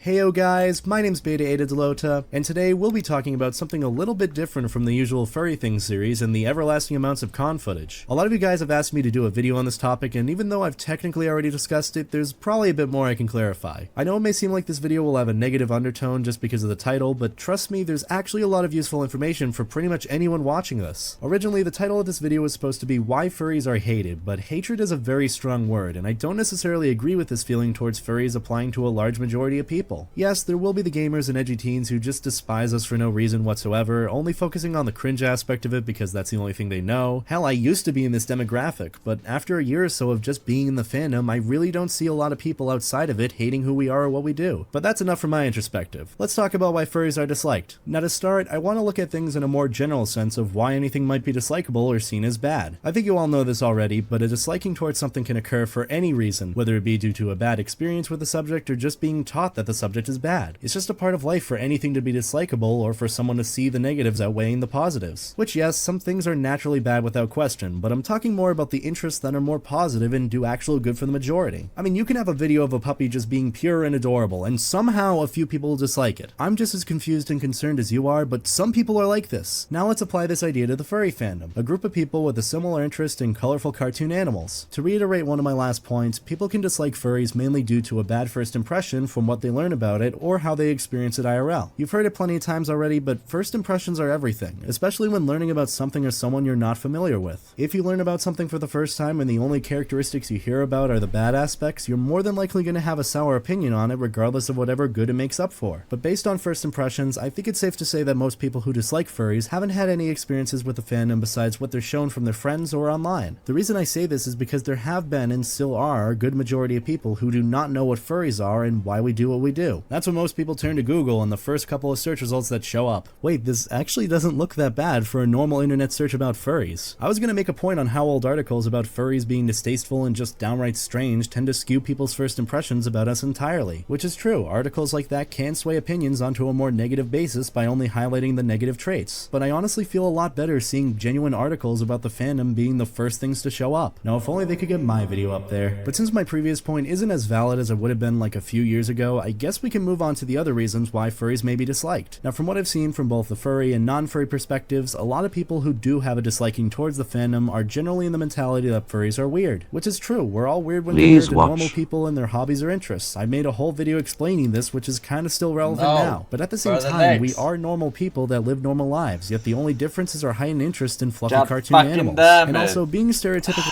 Heyo guys, my name's Beta Ada Delota, and today we'll be talking about something a little bit different from the usual Furry Things series and the everlasting amounts of con footage. A lot of you guys have asked me to do a video on this topic, and even though I've technically already discussed it, there's probably a bit more I can clarify. I know it may seem like this video will have a negative undertone just because of the title, but trust me, there's actually a lot of useful information for pretty much anyone watching this. Originally, the title of this video was supposed to be Why Furries Are Hated, but hatred is a very strong word, and I don't necessarily agree with this feeling towards furries applying to a large majority of people. Yes, there will be the gamers and edgy teens who just despise us for no reason whatsoever, only focusing on the cringe aspect of it because that's the only thing they know. Hell, I used to be in this demographic, but after a year or so of just being in the fandom, I really don't see a lot of people outside of it hating who we are or what we do. But that's enough from my introspective. Let's talk about why furries are disliked. Now to start, I want to look at things in a more general sense of why anything might be dislikable or seen as bad. I think you all know this already, but a disliking towards something can occur for any reason, whether it be due to a bad experience with the subject or just being taught that the subject is bad. It's just a part of life for anything to be dislikable or for someone to see the negatives outweighing the positives. Which yes, some things are naturally bad without question, but I'm talking more about the interests that are more positive and do actual good for the majority. I mean, you can have a video of a puppy just being pure and adorable, and somehow a few people dislike it. I'm just as confused and concerned as you are, but some people are like this. Now let's apply this idea to the furry fandom, a group of people with a similar interest in colorful cartoon animals. To reiterate one of my last points, people can dislike furries mainly due to a bad first impression from what they learn about it or how they experience it IRL. You've heard it plenty of times already, but first impressions are everything, especially when learning about something or someone you're not familiar with. If you learn about something for the first time and the only characteristics you hear about are the bad aspects, you're more than likely going to have a sour opinion on it regardless of whatever good it makes up for. But based on first impressions, I think it's safe to say that most people who dislike furries haven't had any experiences with the fandom besides what they're shown from their friends or online. The reason I say this is because there have been and still are a good majority of people who do not know what furries are and why we do what we do. That's when most people turn to Google and the first couple of search results that show up. Wait, this actually doesn't look that bad for a normal internet search about furries. I was gonna make a point on how old articles about furries being distasteful and just downright strange tend to skew people's first impressions about us entirely. Which is true, articles like that can sway opinions onto a more negative basis by only highlighting the negative traits. But I honestly feel a lot better seeing genuine articles about the fandom being the first things to show up. Now if only they could get my video up there. But since my previous point isn't as valid as it would have been like a few years ago, I guess we can move on to the other reasons why furries may be disliked. Now from what I've seen from both the furry and non-furry perspectives, a lot of people who do have a disliking towards the fandom are generally in the mentality that furries are weird. Which is true, we're all weird when compared to normal people and their hobbies or interests. I made a whole video explaining this, which is kind of still relevant now. But at the same time, we are normal people that live normal lives, yet the only difference is our heightened interest in fluffy cartoon animals. And also being stereotypical.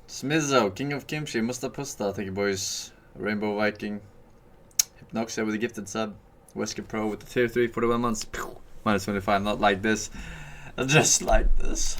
Smizzo, King of Kimchi, Musta Pusta, thank you boys. Rainbow Viking, Hypnoxia with a gifted sub, Wesker Pro with the tier 3 for the 1 month. Minus 25, not like this, just like this.